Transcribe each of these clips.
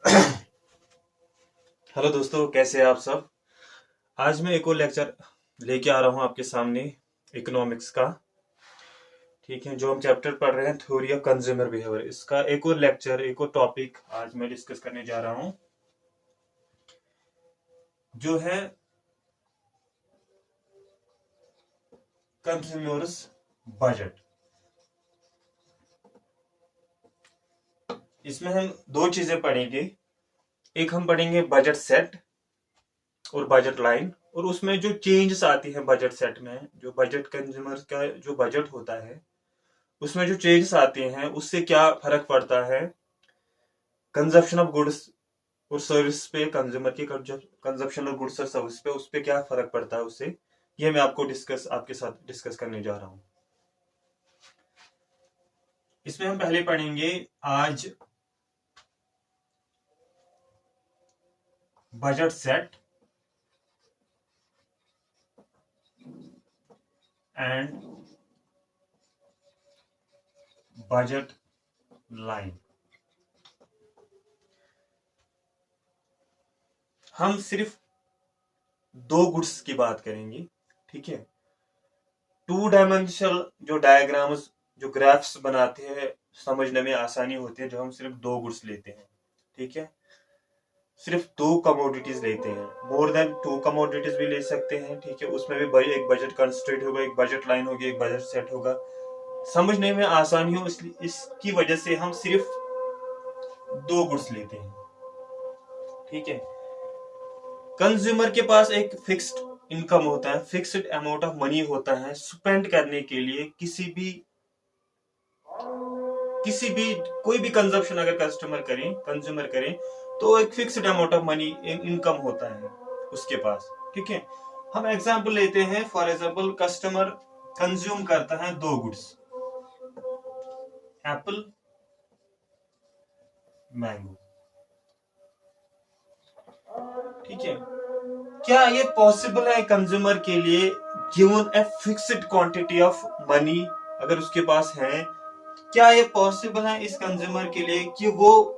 Hello दोस्तों, कैसे हैं आप सब। आज मैं एक और लेक्चर लेके आ रहा हूं आपके सामने इकोनॉमिक्स का। ठीक है, जो हम चैप्टर पढ़ रहे हैं थ्योरी ऑफ कंज्यूमर बिहेवियर, इसका एक और लेक्चर, एक और टॉपिक आज मैं डिस्कस करने जा रहा हूं, जो है कंज्यूमर्स बजट। इसमें हम दो चीजें पढ़ेंगे। एक हम पढ़ेंगे बजट सेट और बजट लाइन, और उसमें जो चेंजेस आती है बजट सेट में, जो बजट कंज्यूमर का जो बजट होता है उसमें जो चेंजेस आते हैं उससे क्या फर्क पड़ता है कंजप्शन ऑफ गुड्स और सर्विस पे, कंज्यूमर की कंजप्शन ऑफ गुड्स और सर्विस पे, उस पे क्या फर्क पड़ता है उससे। ये मैं आपके साथ डिस्कस करने जा रहा हूं। इसमें हम पहले पढ़ेंगे आज budget set and budget line. हम सिर्फ दो गुड्स की बात करेंगे, ठीक है। टू डायमेंशनल जो डायग्राम्स, जो ग्राफ्स बनाते हैं, समझने में आसानी होती है, जो हम सिर्फ दो गुड्स लेते हैं, ठीक है। सिर्फ दो कमोडिटीज लेते हैं, मोर देन टू कमोडिटीज भी ले सकते हैं, ठीक है। उसमें भी एक बजट कंस्ट्रेंट होगा, एक बजट लाइन होगी, एक बजट सेट होगा। समझने में आसानी हो इसलिए इसकी वजह से हम सिर्फ दो गुड्स लेते हैं, ठीक है। कंज्यूमर के पास एक फिक्स्ड इनकम होता है, फिक्स्ड अमाउंट ऑफ मनी होता है स्पेंड करने के लिए। किसी भी कोई भी कंजप्शन अगर कंज्यूमर करें तो एक fixed amount of money income होता है उसके पास, ठीक है। हम एग्जांपल लेते हैं, फॉर एग्जांपल कस्टमर कंज्यूम करता है दो गुड्स, एप्पल, मैंगो, ठीक है। क्या ये पॉसिबल है कंज्यूमर के लिए, given a fixed quantity of money अगर उसके पास है, क्या ये पॉसिबल है इस कंज्यूमर के लिए कि वो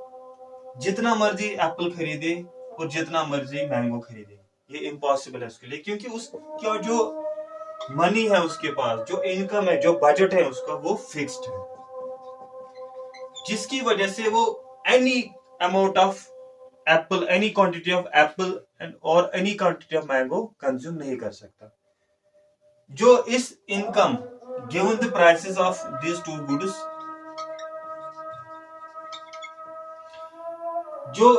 जितना मर्जी एप्पल खरीदे और जितना मर्जी मैंगो खरीदे? ये इम्पॉसिबल है उसके लिए, क्योंकि उसका जो मनी है उसके पास, जो इनकम है, जो बजट है उसका, वो फिक्स्ड है, जिसकी वजह से वो any amount of apple, any quantity of apple and और any quantity of mango consume नहीं कर सकता। जो इस income given the prices of these two goods, जो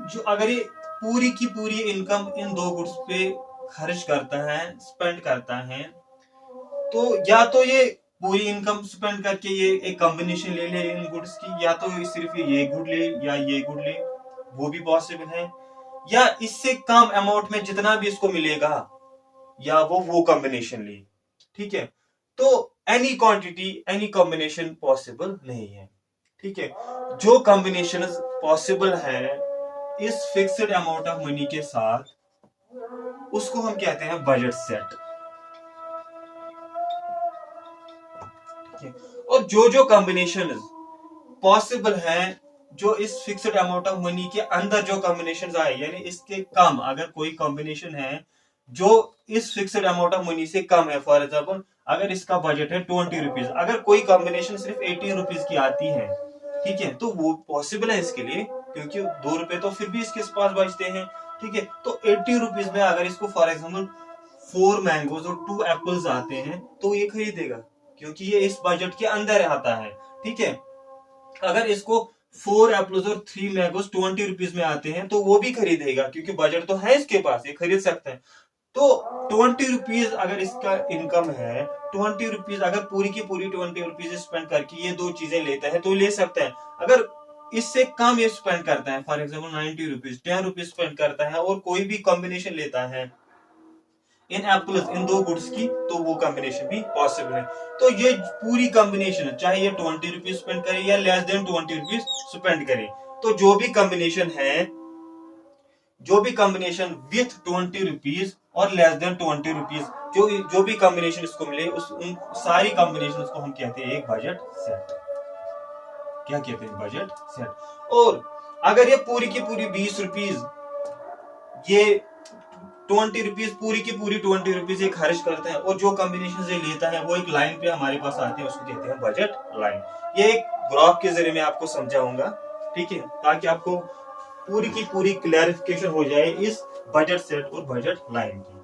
जो अगर ये पूरी की पूरी इनकम इन दो गुड्स पे खर्च करता है, स्पेंड करता है, तो या तो ये पूरी इनकम स्पेंड करके ये एक कॉम्बिनेशन ले ले इन गुड्स की, या तो सिर्फ ये गुड ले या ये गुड ले, वो भी पॉसिबल है। या इससे कम अमाउंट में जितना भी इसको मिलेगा, या वो कॉम्बिनेशन ले, ठीक है। तो any quantity, any combination possible नहीं है, ठीक है। जो कॉम्बिनेशन पॉसिबल है इस फिक्स्ड अमाउंट ऑफ मनी के साथ, उसको हम कहते हैं बजट सेट, ठीक है। और जो कॉम्बिनेशन पॉसिबल है, जो इस फिक्स्ड अमाउंट ऑफ मनी के अंदर जो कॉम्बिनेशन आए, यानी इसके कम अगर कोई कॉम्बिनेशन है जो इस फिक्स्ड अमाउंट ऑफ मनी से कम है, फॉर एग्जाम्पल अगर इसका बजट है 20 रुपीज, अगर कोई कॉम्बिनेशन सिर्फ 18 रुपीज की आती है, ठीक है, तो वो पॉसिबल है इसके लिए, क्योंकि 2 रुपए तो फिर भी इसके पास बचते हैं, ठीक है। तो 80 रुपीज में अगर इसको फॉर एग्जाम्पल 4 मैंगोज और 2 एप्पल्स आते हैं तो ये खरीदेगा, क्योंकि ये इस बजट के अंदर आता है, ठीक है। अगर इसको 4 एप्पल्स और 3 मैंगोज 20 रुपीज में आते हैं तो वो भी खरीदेगा, क्योंकि बजट तो है इसके पास, ये खरीद सकता है। तो 20 रुपीज अगर इसका इनकम है, 20 रुपीज अगर पूरी की पूरी 20 रुपीज स्पेंड करके ये दो चीजें लेता है तो ले सकता है। अगर इससे कम ये स्पेंड करता है, for example 90 rupees, 10 rupees spend करता है और कोई भी कॉम्बिनेशन लेता है इन एप्पल्स, इन दो गुड्स की, तो वो कॉम्बिनेशन भी पॉसिबल है। तो ये पूरी कॉम्बिनेशन, चाहे ये 20 रुपीज स्पेंड करे या लेस देन 20 रुपीज स्पेंड करे, तो जो भी कॉम्बिनेशन विथ 20 रुपीज और लेस देन 20 रुपीज, जो भी कॉम्बिनेशन इसको मिले, उन सारी कॉम्बिनेशन को हम कहते हैं एक बजट सेट। क्या कहते हैं? Budget set. और अगर ये पूरी की पूरी 20 रुपीज, ये 20 रुपीज, पूरी की पूरी 20 रुपीज ये खर्च करते हैं और जो कॉम्बिनेशन ये लेता है वो एक लाइन पे हमारे पास आती है, उसको कहते हैं बजट लाइन। ये एक ग्राफ के जरिए मैं आपको समझाऊंगा, ठीक है, ताकि आपको पूरी की पूरी क्लैरिफिकेशन हो जाए इस बजट सेट और बजट लाइन की।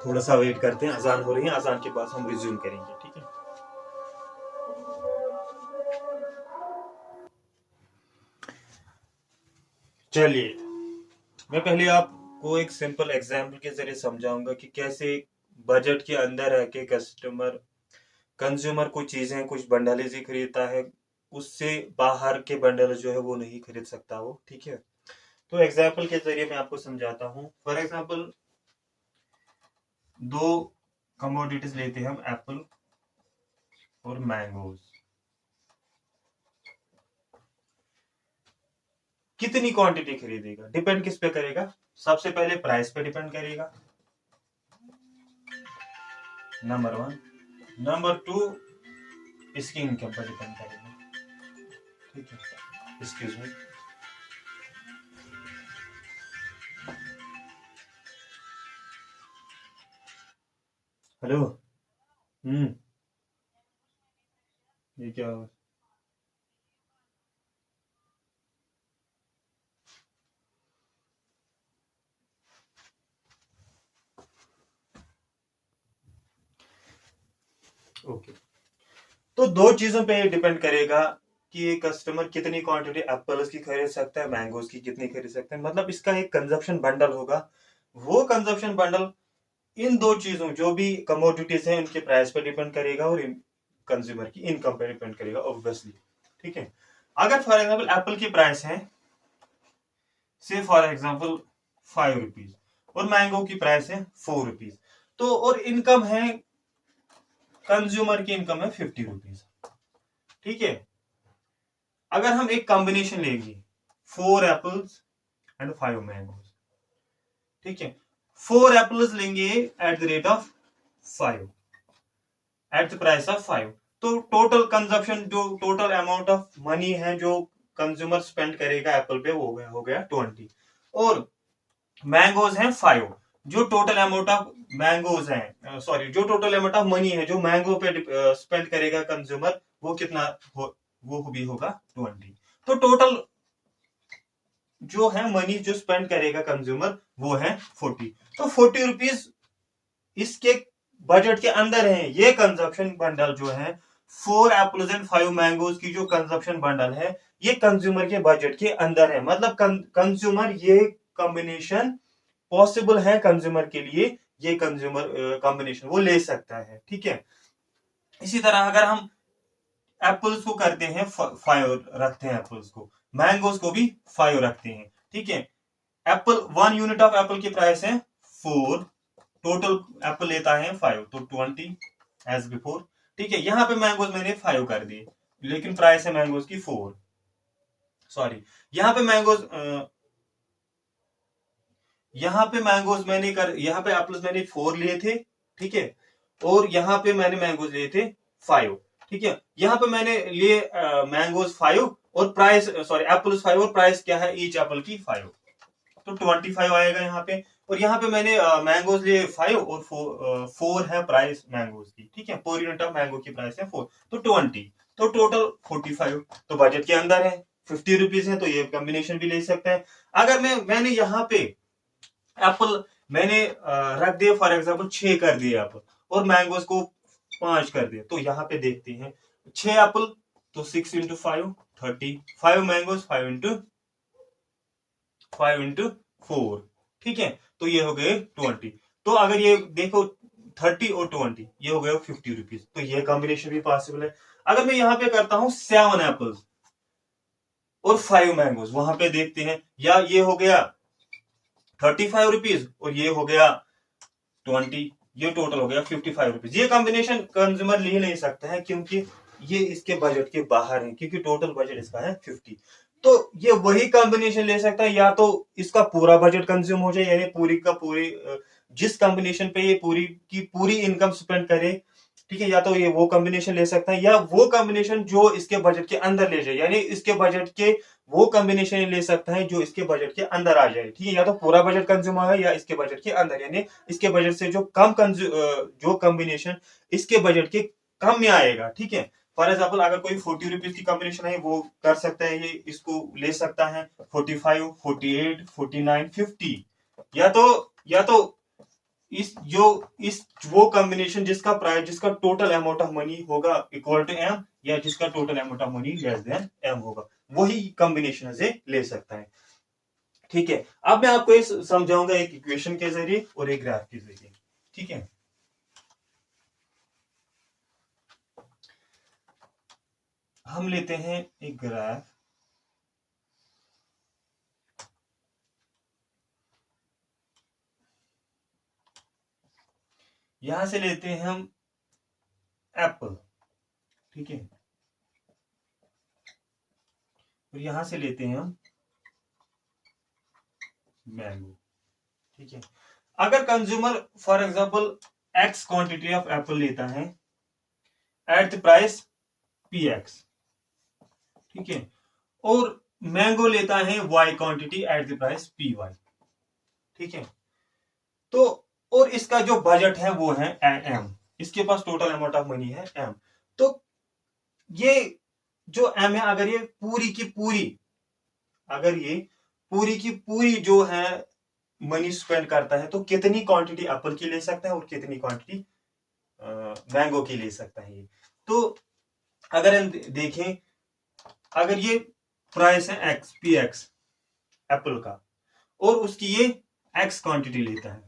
थोड़ा सा वेट करते हैं, अजान हो रही है, अजान के बाद हम रिज्यूम करेंगे, ठीक है। चलिए, मैं पहले आपको एक सिंपल एग्जांपल के जरिए समझाऊंगा कि कैसे बजट के अंदर रह के कंज्यूमर कुछ चीजें, कुछ बंडल ही खरीदता है, उससे बाहर के बंडल जो है वो नहीं खरीद सकता वो, ठीक है। तो एग्जांपल के जरिए मैं आपको समझाता हूँ। फॉर एग्जांपल दो कमोडिटीज लेते हैं हम, एप्पल और मैंगोज। कितनी क्वांटिटी खरीदेगा डिपेंड किस पे करेगा? सबसे पहले प्राइस पे डिपेंड करेगा, नंबर 1। नंबर 2 इसकी इनकम पर डिपेंड करेगा, ठीक है। Excuse me, hello. ये क्या हुआ? ओके, तो दो चीजों पे डिपेंड करेगा कि कस्टमर कितनी क्वांटिटी एप्पल्स की खरीद सकता है, मैंगोज की कितनी खरीद सकता है। मतलब इसका एक कंजप्शन बंडल होगा। वो कंजप्शन बंडल इन दो चीजों, जो भी कमोडिटीज हैं, उनके प्राइस पे डिपेंड करेगा और कंज्यूमर की इनकम पे डिपेंड करेगा, ऑब्वियसली, ठीक है। अगर फॉर एग्जांपल एप्पल की प्राइस है से फॉर एग्जांपल 5 रुपीज और मैंगो की प्राइस है 4 रुपीज, तो और इनकम है, कंज्यूमर की इनकम है 50 रुपीज, ठीक है। अगर हम एक कॉम्बिनेशन लेंगे 4 एप्पल्स एंड 5 मैंगोज, ठीक है, 4 एप्पल्स लेंगे at the rate of 5, eight the price of 5, तो टोटल कंजप्शन, जो टोटल अमाउंट ऑफ मनी है जो कंज्यूमर स्पेंड करेगा एप्पल पे, वो हो गया 20। और मैंगोज हैं 5, जो टोटल अमाउंट ऑफ मैंगोज हैं, सॉरी, जो टोटल अमाउंट ऑफ मनी है जो मैंगो पे स्पेंड करेगा कंज्यूमर, वो कितना वो भी होगा 20। तो टोटल जो है मनी जो स्पेंड करेगा कंज्यूमर वो है 40। तो 40 रुपीज इसके बजट के अंदर है। ये कंजप्शन बंडल जो है 4 एप्पल्स एंड 5 मैंगोज की जो कंजप्शन बंडल है, ये कंज्यूमर के बजट के अंदर है। मतलब कंज्यूमर, ये कॉम्बिनेशन पॉसिबल है कंज्यूमर के लिए, ये कंज्यूमर कॉम्बिनेशन वो ले सकता है, ठीक है। इसी तरह अगर हम एप्पल्स को करते हैं 5 रखते हैं, एप्पल्स को, मैंगोज को भी 5 रखते हैं, ठीक है। एप्पल 1 यूनिट ऑफ एप्पल की प्राइस है 4, टोटल एप्पल लेता है 5, तो 20 एज बिफोर, ठीक है। यहां पे मैंगोज मैंने 5 कर दिए, लेकिन प्राइस है मैंगोज की 4, सॉरी, यहाँ पे मैंगोज यहाँ पे एप्पल्स मैंने 4 लिए थे, ठीक है, और यहाँ पे मैंने मैंगोज लिए थे 5, ठीक है। यहाँ पे मैंने लिए मैंगोज 5 और प्राइस, सॉरी, एप्पल्स 5 और प्राइस क्या है ईच एप्पल की 5, तो 25 आएगा यहाँ पे। और यहाँ पे मैंने मैंगोज लिए 5 और 4 है प्राइस मैंगोज की, ठीक है, 4 यूनिट ऑफ मैंगो की प्राइस है 4, तो 20, तो टोटल 45, तो बजट के अंदर है। 50 रुपीज है, तो ये कॉम्बिनेशन भी ले सकते हैं। अगर मैंने यहाँ पे एप्पल मैंने रख दिए फॉर एग्जाम्पल 6 कर दिए एप्पल और मैंगोज को 5 कर दिया, तो यहाँ पे देखते हैं 6 एप्पल तो 6 इंटू 5 30, 5 मैंगोज 5 इंटू 4, ठीक है, तो ये हो गए 20। तो अगर ये देखो 30 और 20 ये हो गए 50 रुपीज, तो ये कॉम्बिनेशन भी पॉसिबल है। अगर मैं यहाँ पे करता हूं 7 एप्पल्स और 5 मैंगोज, वहां पे देखते हैं, या ये हो गया 35 रुपीज और ये हो गया 20, ये टोटल हो गया 55 रुपीज। ये कॉम्बिनेशन कंज्यूमर ले नहीं सकता है क्योंकि ये इसके बजट के बाहर है, क्योंकि टोटल बजट इसका है 50। तो ये वही कॉम्बिनेशन ले सकता है, या तो इसका पूरा बजट कंज्यूम हो जाए, यानी पूरी का पूरी जिस कॉम्बिनेशन पे ये पूरी की पूरी इनकम स्पेंड करे, ठीक है, या तो ये वो कॉम्बिनेशन ले सकता है, या वो कॉम्बिनेशन जो इसके बजट के अंदर ले जाए, यानी इसके बजट के वो कॉम्बिनेशन ले सकता है जो इसके बजट के अंदर आ जाए, ठीक है, या तो पूरा बजट कंज्यूम होगा या इसके बजट के अंदर, यानी इसके बजट से जो कम जो कॉम्बिनेशन इसके बजट के कम में आएगा, ठीक है। फॉर एग्जाम्पल अगर कोई 40 रुपीज की कॉम्बिनेशन है वो कर सकता है, ये इसको ले सकता है 45, 48, 49, 50, या तो इस वो कॉम्बिनेशन जिसका प्राइस जिसका टोटल अमाउंट ऑफ मनी होगा इक्वल टू एम, या जिसका total amount of money less than M होगा, वही कॉम्बिनेशन से ले सकता है, ठीक है। अब मैं आपको ये समझाऊंगा एक इक्वेशन के जरिए और एक ग्राफ के जरिए, ठीक है। हम लेते हैं एक ग्राफ, यहां से लेते हैं हम एप्पल, ठीक है, और यहां से लेते हैं हम मैंगो, ठीक है। अगर consumer for example X quantity of apple लेता है at the price P X, ठीक है, और मैंगो लेता है Y quantity at the price P Y, ठीक है, तो और इसका जो बजट है वो है एम, इसके पास टोटल अमाउंट ऑफ मनी है एम, तो ये जो एम है, अगर ये पूरी की पूरी अगर ये पूरी की पूरी जो है मनी स्पेंड करता है, तो कितनी क्वांटिटी एप्पल की ले सकता है और कितनी क्वांटिटी मैंगो की ले सकता है ये। तो अगर हम देखें, अगर ये प्राइस है एक्स पी एक्स एप्पल का, और उसकी ये एक्स क्वांटिटी लेता है,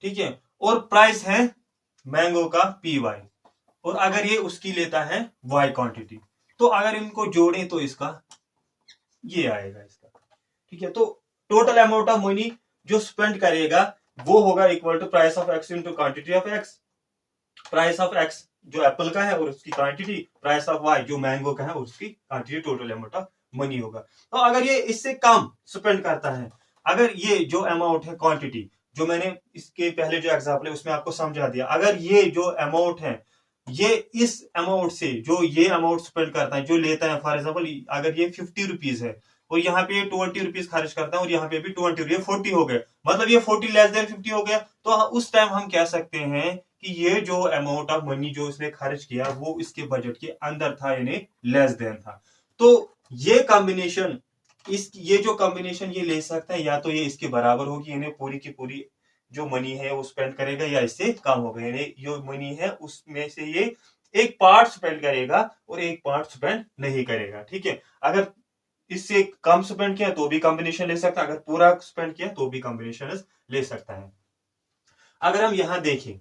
ठीक है, और प्राइस है मैंगो का पी वाई, और अगर ये उसकी लेता है वाई क्वांटिटी, तो अगर इनको जोड़ें तो इसका ये आएगा इसका, ठीक है। तो टोटल अमाउंट ऑफ मनी जो स्पेंड करेगा वो होगा equal to price of X into quantity of X, price of X जो एप्पल का है और उसकी क्वांटिटी, प्राइस ऑफ वाई जो मैंगो का है और उसकी quantity, total amount of money होगा। तो अगर ये इससे कम स्पेंड करता है, अगर ये जो अमाउंट है क्वांटिटी, जो मैंने इसके पहले जो एग्जांपल है उसमें आपको समझा दिया, अगर ये जो अमाउंट है ये इस अमाउंट से जो ये अमाउंट स्पेंड करता है जो लेता है, फॉर एग्जाम्पल अगर ये 50 रुपीज है और यहाँ पे 20 रुपीज खर्च करता है और यहाँ पे भी 20, ये 40 हो गए, मतलब ये 40 लेस देन 50 हो गया, तो उस टाइम हम कह सकते हैं कि ये जो अमाउंट ऑफ मनी जो इसने खर्च किया वो इसके बजट के अंदर था, यानी लेस देन था। तो ये कॉम्बिनेशन ये जो कॉम्बिनेशन ये ले सकता है, या तो ये इसके बराबर होगी, यानी पूरी की पूरी जो मनी है वो स्पेंड करेगा, या इससे कम होगा, यानी जो मनी है उसमें से ये एक पार्ट स्पेंड करेगा और एक पार्ट स्पेंड नहीं करेगा, ठीक है। अगर इससे कम स्पेंड किया तो भी कॉम्बिनेशन ले सकता है, अगर पूरा स्पेंड किया तो भी कॉम्बिनेशन ले सकता है। अगर हम यहां देखें,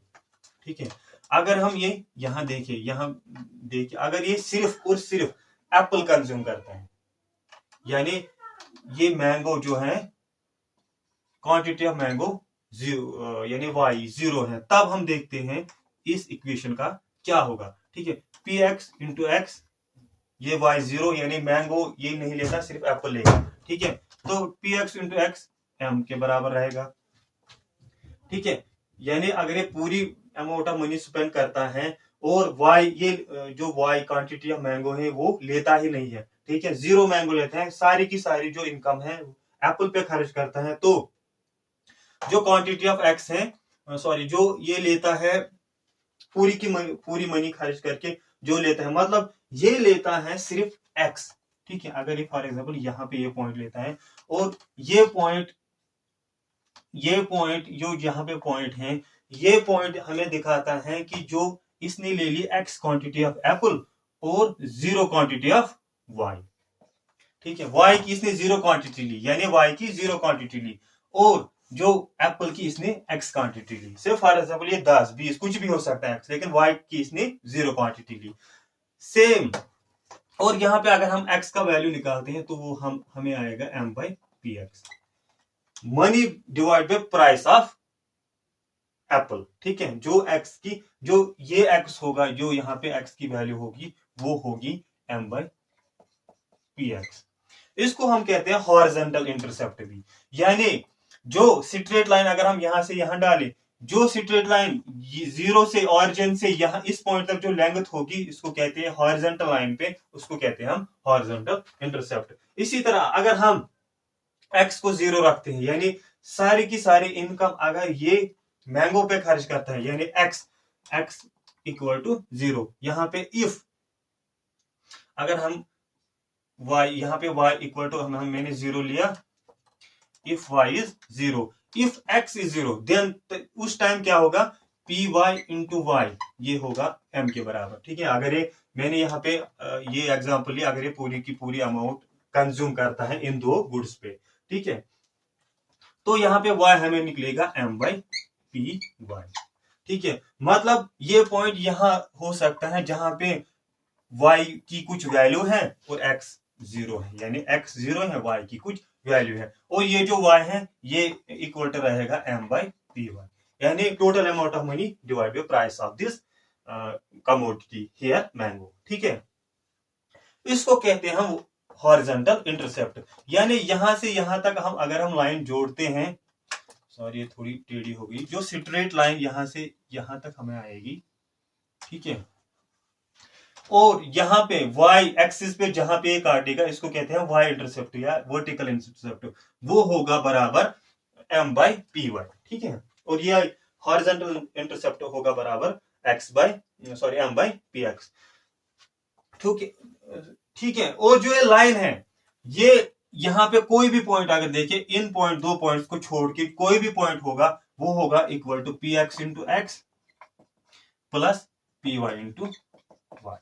ठीक है, अगर हम ये यहां देखें अगर ये सिर्फ और सिर्फ एप्पल कंज्यूम करता है, यानी ये मैंगो जो है क्वांटिटी ऑफ मैंगो यानी वाई 0 है, तब हम देखते हैं इस इक्वेशन का क्या होगा, ठीक है। पी एक्स इंटू एक्स, ये वाई 0 यानी मैंगो ये नहीं लेता, सिर्फ एप्पल लेगा, ठीक है, तो P X into X M के बराबर रहेगा, ठीक है। यानी अगर ये पूरी अमाउंट ऑफ मनी स्पेंड करता है और वाई ये जो वाई क्वांटिटी ऑफ मैंगो है वो लेता ही नहीं है, ठीक है, 0 मैंगो लेता है, सारी की सारी जो इनकम है एप्पल पे खर्च करता है, तो जो क्वांटिटी ऑफ एक्स है सॉरी जो ये लेता है पूरी मनी खर्च करके जो लेता है, मतलब ये लेता है सिर्फ एक्स, ठीक है। अगर ये फॉर एग्जांपल यहाँ पे ये पॉइंट लेता है और ये पॉइंट जो यहाँ पे पॉइंट है, ये पॉइंट हमें दिखाता है कि जो इसने ले ली एक्स क्वांटिटी ऑफ एप्पल और 0 क्वांटिटी ऑफ वाई, ठीक है, वाई की इसने 0 क्वांटिटी ली, यानी वाई की 0 क्वांटिटी ली, और जो एप्पल की इसने एक्स क्वांटिटी ली, सिर्फ फॉर एग्जांपल ये 10, 20 कुछ भी हो सकता है एक्स, लेकिन वाई की इसने 0 क्वांटिटी ली, सेम। और यहाँ पे अगर हम एक्स का वैल्यू निकालते हैं तो वो हमें आएगा M by P X, money divide by price of apple, ठीक है, जो एक्स की जो ये एक्स होगा, जो यहाँ पे एक्स की वैल्यू होगी वो होगी एम बाई पी एक्स, इसको हम कहते हैं हॉरिजॉन्टल इंटरसेप्ट भी। यानी जो स्ट्रेट लाइन अगर हम यहां से यहां डालें, जो स्ट्रेट लाइन जीरो से ऑरिजिन से यहां इस पॉइंट तक जो लेंथ होगी, इसको कहते हैं हॉरिजॉन्टल लाइन पे, उसको कहते हैं हम हॉरिजॉन्टल इंटरसेप्ट। इसी तरह अगर हम एक्स को जीरो रखते हैं, यानी सारी की सारी इनकम अगर ये मैंगो पे खर्च करता है, यानी X X equal to zero, यहां पे इफ अगर हम y, यहां पे y इक्वल टू मैंने जीरो लिया, if y is zero, if x is zero, then उस टाइम क्या होगा, पी वाई इंटू वाई, ये होगा m के बराबर। ठीक है, अगर ये मैंने यहाँ पे ये एग्जांपल लिया, अगर ये पूरी की पूरी अमाउंट कंज्यूम करता है इन दो गुड्स पे, ठीक है, तो यहाँ पे y हमें निकलेगा m बाई पी वाई। ठीक है, मतलब ये पॉइंट यहां हो सकता है जहां पे y की कुछ वैल्यू है और x जीरो है, यानी x जीरो है, y की कुछ वैल्यू है, और ये जो y है ये इक्वल टू रहेगा m बाई पी वाई, यानी total amount of money divide by price of this commodity here mango. ठीक है, इसको कहते हैं हम हॉरिजॉन्टल इंटरसेप्ट। यानी यहां से यहां तक हम अगर हम लाइन जोड़ते हैं, सॉरी ये थोड़ी टेढ़ी हो गई, जो स्ट्रेट लाइन यहां से यहां तक हमें आएगी, ठीक है, और यहां पे y एक्सिस पे जहां पे ये काटेगा, इसको कहते हैं y इंटरसेप्ट या वर्टिकल इंटरसेप्ट, वो होगा बराबर m बाई पी वाई। ठीक है, और ये हॉरिजॉन्टल इंटरसेप्ट होगा बराबर x by sorry m by P X. ठीक है, और जो ये लाइन है, ये यहां पे कोई भी पॉइंट अगर देखे, इन पॉइंट दो पॉइंट्स को छोड़ के कोई भी पॉइंट होगा, वो होगा equal to P X into X plus P Y into Y,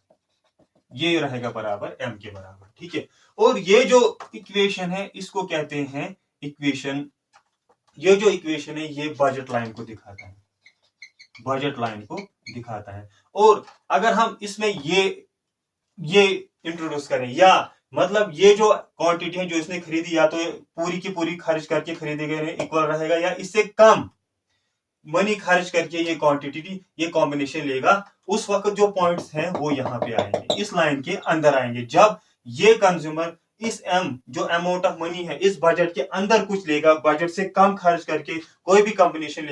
ये रहेगा बराबर m के बराबर। ठीक है, और ये जो इक्वेशन है इसको कहते हैं इक्वेशन, ये जो इक्वेशन है ये बजट लाइन को दिखाता है, बजट लाइन को दिखाता है। और अगर हम इसमें ये इंट्रोड्यूस करें, या मतलब ये जो क्वांटिटी है जो इसने खरीदी, या तो पूरी की पूरी खर्च करके खरीदे गए इक्वल रहेगा, या इससे कम मनी खर्च करके ये क्वांटिटी ये कॉम्बिनेशन लेगा, उस वक्त जो पॉइंट्स हैं वो यहां पे आएंगे, इस लाइन के अंदर आएंगे। जब ये कंज्यूमर इस जो अमाउंट ऑफ मनी है इस बजट के अंदर कुछ लेगा, बजट से कम खर्च करके कोई भी कॉम्बिनेशन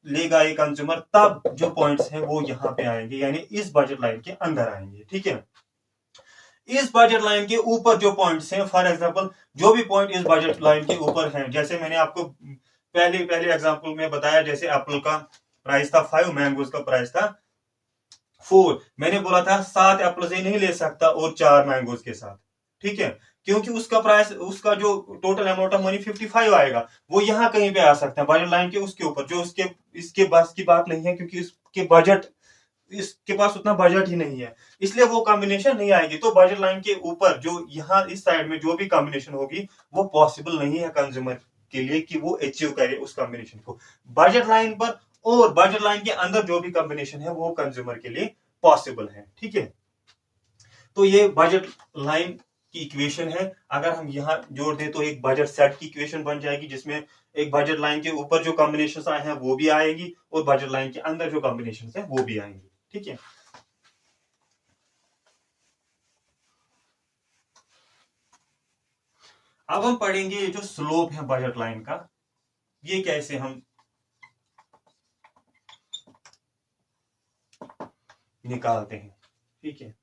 लेगा ये कंज्यूमर, तब जो पॉइंट्स हैं वो यहां पे आएंगे, यानी इस बजट लाइन के अंदर आएंगे। ठीक है, इस बजट लाइन के ऊपर जो पॉइंट्स हैं, फॉर एग्जांपल जो भी पॉइंट इस बजट लाइन के ऊपर हैं, जैसे मैंने आपको पहले एग्जांपल में बताया, जैसे एप्पल का प्राइस था 5, मैंगोज का प्राइस था 4, मैंने बोला था 7 एप्पल ही नहीं ले सकता और 4 मैंगोज के साथ। ठीक है, क्योंकि उसका प्राइस, उसका जो टोटल अमाउंट ऑफ मनी 55 आएगा, वो यहां कहीं पे आ सकता है बजट लाइन के उसके ऊपर, जो उसके इसके बस की बात नहीं है, क्योंकि इसके पास उतना बजट ही नहीं है, इसलिए वो कॉम्बिनेशन नहीं आएगी। तो बजट लाइन के ऊपर जो यहाँ इस साइड में जो भी कॉम्बिनेशन होगी वो पॉसिबल नहीं है कंज्यूमर के लिए कि वो अचीव करे उस कॉम्बिनेशन को बजट लाइन पर, और बजट लाइन के अंदर जो भी कॉम्बिनेशन है वो कंज्यूमर के लिए पॉसिबल है। ठीक है, तो ये बजट लाइन की इक्वेशन है। अगर हम यहाँ जोड़ दें तो एक बजट सेट की इक्वेशन बन जाएगी, जिसमें एक बजट लाइन के ऊपर जो कॉम्बिनेशन आए हैं वो भी आएगी, और बजट लाइन के अंदर जो कॉम्बिनेशन है वो भी आएंगी। ठीक है, अब हम पढ़ेंगे ये जो स्लोप है बजट लाइन का, ये कैसे हम निकालते हैं। ठीक है,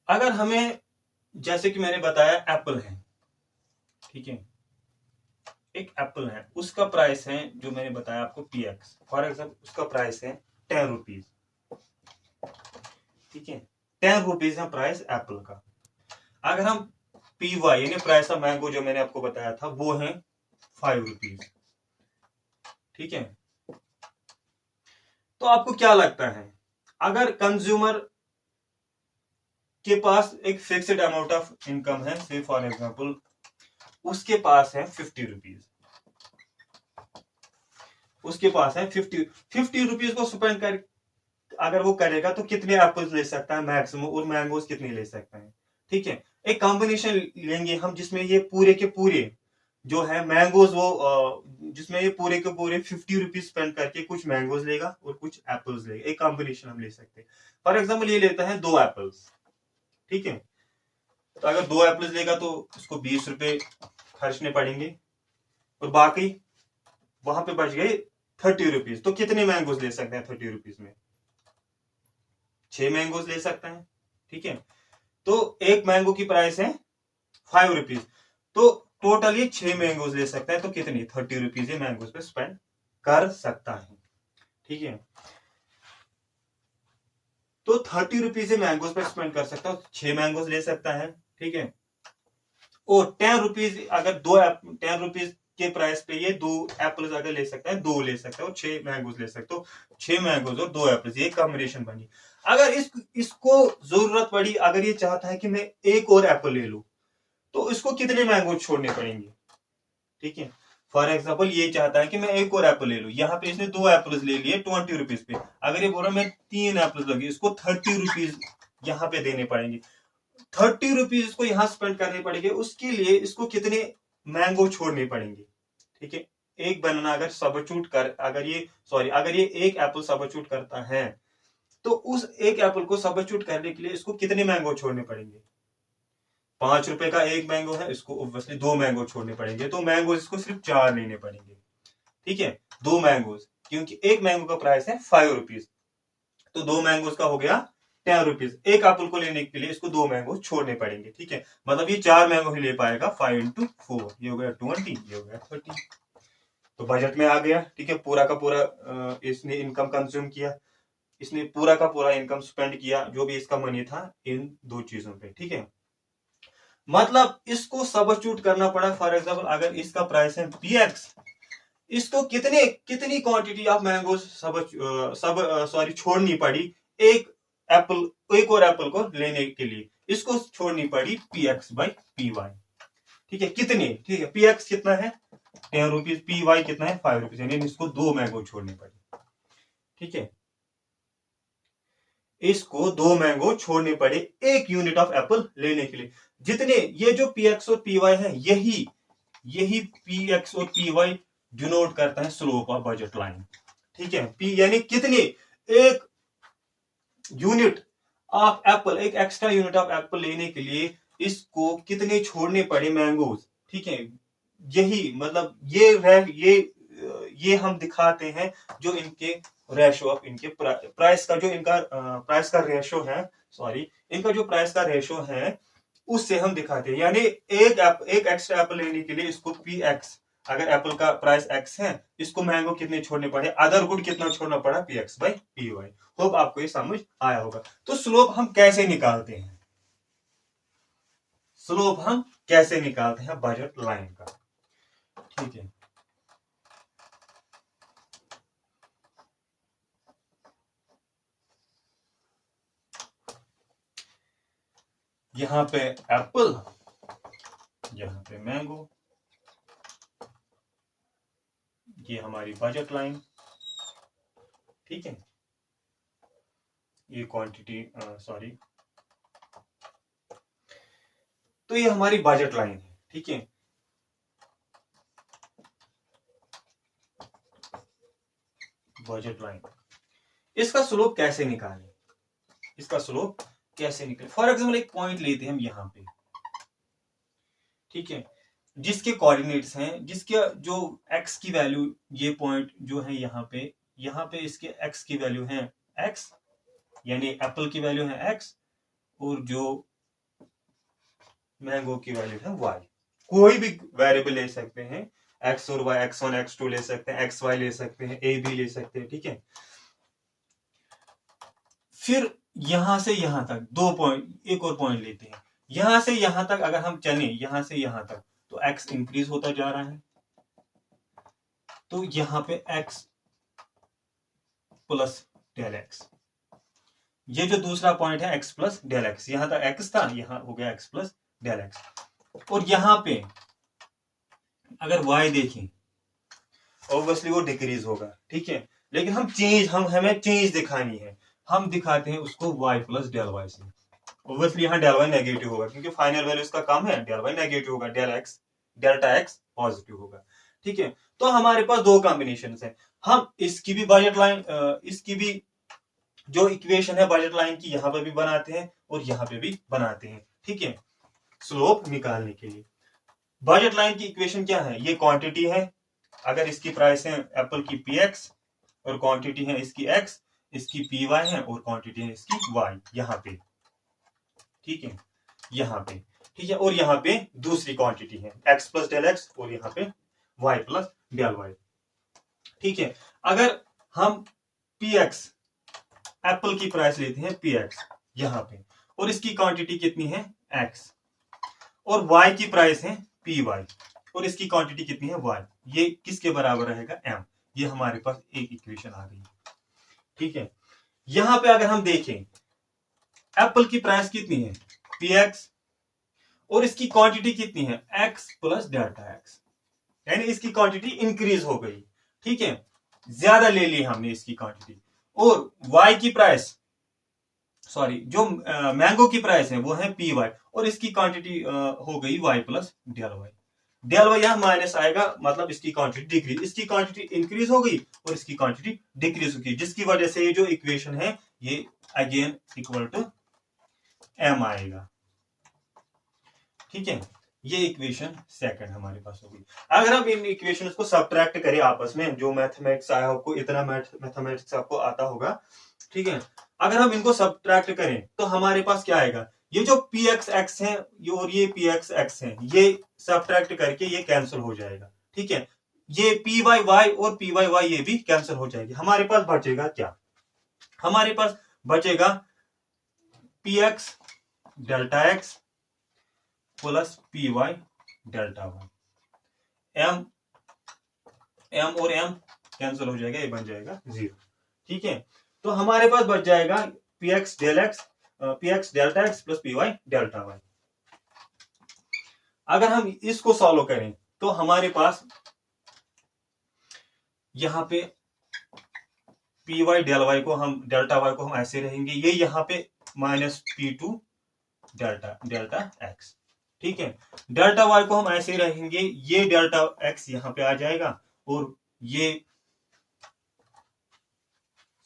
अगर हमें, जैसे कि मैंने बताया एप्पल है, ठीक है, एक एप्पल है, उसका प्राइस है जो मैंने बताया आपको पी एक्स, फॉर एग्जाम्पल उसका प्राइस है 10 रुपीज। ठीक है, 10 रुपीज है प्राइस एप्पल का। अगर हम पी वाई यानी प्राइस ऑफ मैंगो जो मैंने आपको बताया था वो है 5 रुपीज। ठीक है, तो आपको क्या लगता है, अगर कंज्यूमर के पास एक फिक्स्ड अमाउंट ऑफ इनकम है, से फॉर एग्जांपल उसके पास है 50 रुपीज, उसके पास है 50 रुपीज को स्पेंड कर अगर वो करेगा तो कितने एप्पल्स ले सकता है मैक्सिमम, और मैंगोज कितने ले सकता है। ठीक है, एक कॉम्बिनेशन लेंगे हम जिसमें ये पूरे के पूरे जो है मैंगोज, वो जिसमें ये पूरे के पूरे 50 रुपीज स्पेंड करके कुछ मैंगोज लेगा और कुछ एप्पल्स लेगा, एक कॉम्बिनेशन हम ले सकते हैं। फॉर एग्जाम्पल ये लेता है 2 एप्पल्स। ठीक है, तो अगर 2 एप्पल्स लेगा तो उसको 20 रुपए खर्चने पड़ेंगे और बाकी वहां पे बच गए 30 रुपीज। तो कितने मैंगोज ले सकते हैं 30 रुपीज में? 6 मैंगोज ले सकते हैं। ठीक है, तो एक मैंगो की प्राइस है 5 रुपीज, तो टोटल ये 6 मैंगोज ले सकता है। तो कितनी 30 रुपीज ये मैंगोज पे स्पेंड कर सकता है। ठीक है, तो 30 रुपीज मैंगोज पे स्पेंड कर सकता है, 6 मैंगोज ले सकता है। ठीक है, और 10 रुपीज अगर 10 रुपीज के प्राइस पे ये 2 एप्पल्स अगर ले सकता है, 2 ले सकता है और 6 मैंगोज ले सकते हो, 6 मैंगोज और 2 एप्पल्स, ये कॉम्बिनेशन बनी। अगर इसको जरूरत पड़ी, अगर ये चाहता है कि मैं एक और एप्पल ले लूं, तो इसको कितने मैंगोज छोड़ने पड़ेंगे? ठीक है, फॉर एग्जाम्पल ये चाहता है कि मैं एक और एप्पल ले लूं, यहाँ पे इसने 2 एप्पल्स ले लिए 20 रुपीज पे। अगर ये बोल रहा मैं 3 एप्पल्स लगे, इसको 30 रुपीज यहाँ पे देने पड़ेंगे, 30 रुपीज इसको यहाँ स्पेंड करने पड़ेंगे। उसके लिए इसको कितने मैंगो छोड़ने पड़ेंगे? ठीक है, एक बनाना अगर सबस्टिट्यूट कर, अगर ये एक एप्पल सबस्टिट्यूट करता है, तो उस एक एप्पल को सबस्टिट्यूट करने के लिए इसको कितने मैंगो छोड़ने पड़ेंगे? 5 रुपए का एक मैंगो है, इसको ऑब्वियसली 2 मैंगो छोड़ने पड़ेंगे, तो मैंगो इसको सिर्फ 4 लेने पड़ेंगे। ठीक है, 2 मैंगोज, क्योंकि एक मैंगो का प्राइस है 5 रुपीज, तो 2 मैंगोज का हो गया 10 रुपीज। एक एप्पल को लेने के लिए इसको 2 मैंगो छोड़ने पड़ेंगे। ठीक है, मतलब ये 4 मैंगो ही ले पाएगा। 5 इंटू 4, ये हो गया 20, ये हो गया 30। तो बजट में आ गया। ठीक है, पूरा का पूरा इसने इनकम कंज्यूम किया, इसने पूरा का पूरा इनकम स्पेंड किया, जो भी इसका मनी था इन 2 चीजों पे। ठीक है, मतलब इसको सबस्टिट्यूट करना पड़ा। फॉर एग्जाम्पल अगर इसका प्राइस है px, इसको कितनी क्वांटिटी ऑफ मैंगो छोड़नी पड़ी एक और एप्पल को लेने के लिए? इसको छोड़नी पड़ी px बाई py। ठीक है, कितने? ठीक है, px कितना है 10 रुपीज, py कितना है 5 रुपीज, यानी इसको 2 मैंगो छोड़नी पड़ी। ठीक है, इसको 2 मैंगो छोड़ने पड़े एक यूनिट ऑफ एप्पल लेने के लिए। जितने ये जो px और py है, यही px और py डिनोट करता है स्लोप ऑफ बजट लाइन। ठीक है, p यानी कितने, एक यूनिट ऑफ एप्पल, एक एक्स्ट्रा यूनिट ऑफ एप्पल लेने के लिए इसको कितने छोड़ने पड़े मैंगोज। ठीक है, यही मतलब ये हम दिखाते हैं जो इनके रेशो ऑफ इनके प्राइस का, जो इनका प्राइस का रेशो है, इनका जो प्राइस का रेशो है उससे हम दिखाते हैं। यानी एक एक्स्ट्रा एप्पल लेने के लिए इसको px, अगर एप्पल का प्राइस x है, इसको मैंगो कितने छोड़ने पड़े, अदर गुड कितना छोड़ना पड़ा px बाई py। होप आपको ये समझ आया होगा। तो स्लोप हम कैसे निकालते हैं? स्लोप हम कैसे निकालते हैं बजट लाइन का? ठीक है, यहां पे एप्पल, यहां पे मैंगो, ये हमारी बजट लाइन। ठीक है, ये क्वांटिटी तो ये हमारी बजट लाइन है। ठीक है, बजट लाइन, इसका स्लोप कैसे निकालें? इसका स्लोप कैसे निकले? फॉर एग्जाम्पल एक पॉइंट लेते हैं हम यहां पे। ठीक है, जिसके कोऑर्डिनेट्स हैं, जिसके जो x की वैल्यू, ये पॉइंट जो है यहाँ पे इसके x की वैल्यू है x, यानी एप्पल की वैल्यू है x, और जो मैंगो की वैल्यू है y। कोई भी वेरिएबल ले सकते हैं, x और y, x1 x2 ले सकते हैं, xy ले सकते हैं, a b ले सकते हैं। ठीक है, फिर यहां से यहां तक 2 पॉइंट, एक और पॉइंट लेते हैं। यहां से यहां तक अगर हम चले, यहां से यहां तक, तो x इंक्रीज होता जा रहा है, तो यहां पे x प्लस डेल एक्स, ये जो दूसरा पॉइंट है x प्लस डेल एक्स, यहां तक x था, यहां हो गया x प्लस डेल एक्स। और यहां पे अगर y देखें, ऑब्वियसली वो डिक्रीज होगा। ठीक है, लेकिन हमें चेंज दिखानी है, हम दिखाते हैं उसको y प्लस डेल वाई से। ऑब्वियसली यहाँ डेल वाई नेगेटिव होगा, क्योंकि फाइनल वैल्यू इसका कम है, डेल वाई नेगेटिव होगा, डेल्टा एक्स पॉजिटिव होगा। ठीक है, तो हमारे पास 2 कॉम्बिनेशन है। हम इसकी भी बजट लाइन, इसकी भी जो इक्वेशन है बजट लाइन की, यहां पर भी बनाते हैं और यहां पे भी बनाते हैं। ठीक है, स्लोप निकालने के लिए। बजट लाइन की इक्वेशन क्या है, ये क्वांटिटी है, अगर इसकी प्राइस है एप्पल की px और क्वांटिटी है इसकी x, इसकी py है और क्वांटिटी है इसकी y यहाँ पे, ठीक है, यहाँ पे, ठीक है, और यहाँ पे दूसरी क्वांटिटी है x प्लस डेल x और यहाँ पे y प्लस डेल y, ठीक है। अगर हम px एप्पल की प्राइस लेते हैं px यहाँ पे और इसकी क्वांटिटी कितनी है x और y की प्राइस है py और इसकी क्वांटिटी कितनी है y, ये किसके बराबर रहेगा m, ये हमारे पास एक इक्वेशन आ गई, ठीक है। यहां पे अगर हम देखें एप्पल की प्राइस कितनी है px और इसकी क्वांटिटी कितनी है x प्लस डेल्टा x, यानी इसकी क्वांटिटी इंक्रीज हो गई, ठीक है, ज्यादा ले ली हमने इसकी क्वांटिटी, और y की प्राइस सॉरी जो मैंगो की प्राइस है वो है py और इसकी क्वांटिटी हो गई y plus del y, del Y यहां माइनस आएगा, मतलब इसकी क्वांटिटी डिक्रीज, इसकी क्वांटिटी इंक्रीज हो गई और इसकी क्वांटिटी डिक्रीज हो गई, जिसकी वजह से ये जो इक्वेशन है ये अगेन इक्वल टू m आएगा, ठीक है। ये इक्वेशन सेकंड हमारे पास होगी। अगर हम इन इक्वेशंस को सबट्रैक्ट करें आपस में, जो मैथमेटिक्स आया आपको, इतना मैथमेटिक्स आपको आता होगा, ठीक है, अगर हम इनको सबट्रैक्ट करें तो हमारे पास क्या आएगा, ये जो px है और ये px है, ये सबट्रैक्ट करके ये कैंसिल हो जाएगा, ठीक है, ये py और py ये भी कैंसिल हो जाएगी, हमारे पास बचेगा क्या, हमारे पास बचेगा px delta x plus py delta y, m और m कैंसिल हो जाएगा, ये बन जाएगा 0, ठीक है। तो हमारे पास बच जाएगा px delta x plus py delta y। अगर हम इसको सॉल्व करें तो हमारे पास यहां पे py डेल्टा y को हम ऐसे रहेंगे, ये यहां पे माइनस p2 डेल्टा x, ठीक है, डेल्टा y को हम ऐसे रहेंगे, ये डेल्टा x यहां पे आ जाएगा और ये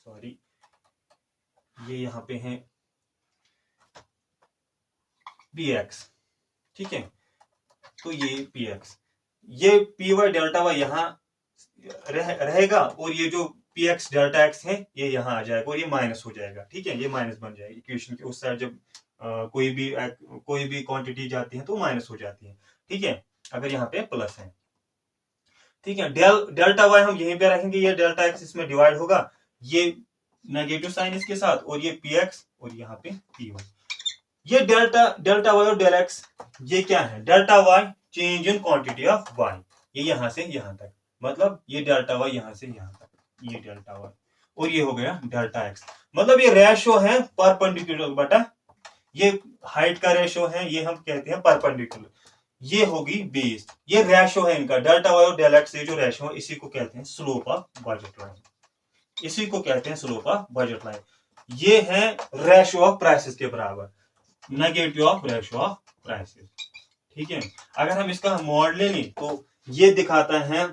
सॉरी ये यहां पे है px, ठीक है, तो ये px, ये py डेल्टा y यहां रहेगा और ये जो px डेल्टा x है ये यहां आ जाएगा और ये माइनस हो जाएगा, ठीक है, ये माइनस बन जाएगा इक्वेशन के उस साइड, जब कोई भी क्वांटिटी जाती है तो माइनस हो जाती है, ठीक है, अगर यहाँ पे प्लस है, ठीक है। डेल्टा y हम यहीं पे रखेंगे, ये डेल्टा x इसमें डिवाइड होगा, ये नेगेटिव साइन इसके साथ और ये px और यहाँ पे py, ये डेल्टा y और डेल x ये क्या है, delta y change in quantity of y, ये यहां से यहां तक, मतलब ये डेल्टा y यहां से यहां तक, ये डेल्टा y और ये हो गया डेल्टा x, मतलब ये रेशो है परपेंडिकुलर बटा ये हाइट का रेशो है, ये हम कहते हैं परपेंडिकुलर, ये होगी बेस, ये रेशो है इनका डेल्टा y और डेल x, ये जो रेशो है इसी को कहते हैं स्लोप ऑफ बजट लाइन, इसी को कहते हैं स्लोप ऑफ बजट लाइन, ये है रेशो ऑफ प्राइसेस के बराबर, negative of ratio of prices, ठीक है। अगर हम इसका मॉड ले लें तो ये दिखाता है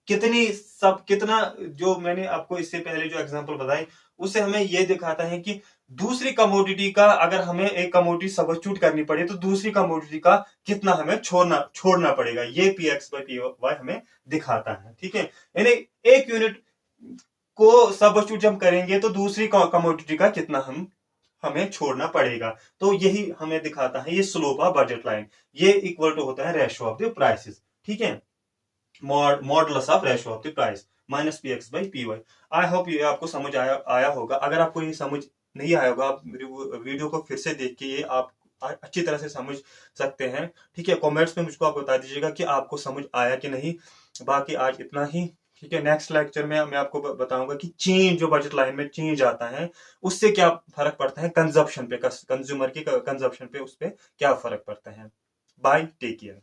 कितना, जो मैंने आपको इससे पहले जो एग्जांपल बताई उससे हमें ये दिखाता है कि दूसरी कमोडिटी का, अगर हमें एक कमोडिटी सब्स्टिट्यूट करनी पड़े तो दूसरी कमोडिटी का कितना हमें छोड़ना पड़ेगा, ये px by py हमें दिखाता है, ठीक है, यानी एक यूनिट को सब्स्टिट्यूट जब करेंगे तो दूसरी कमोडिटी का कितना हमें छोड़ना पड़ेगा, तो यही हमें दिखाता है ये स्लोप ऑफ बजट लाइन, ये इक्वल टू होता है रेशो ऑफ द प्राइसेस, ठीक है, modulus of ratio of the price minus px by py। I hope ये आपको समझ आया होगा, अगर आपको ये समझ नहीं आया होगा आप वीडियो को फिर से देख के ये आप अच्छी तरह से समझ सकते हैं, ठीक है, कमेंट्स में मुझको आप बता दीजिएगा कि आपको समझ आया कि नहीं। बाकी आज इतना ही, ठीक है, नेक्स्ट लेक्चर में मैं आपको बताऊंगा कि चेंज जो बजट लाइन में चेंज आता है उससे क्या फर्क पड़ता है कंजप्शन पे, कंज्यूमर की कंजप्शन पे, उस पर क्या फर्क पड़ता है। Bye, take care.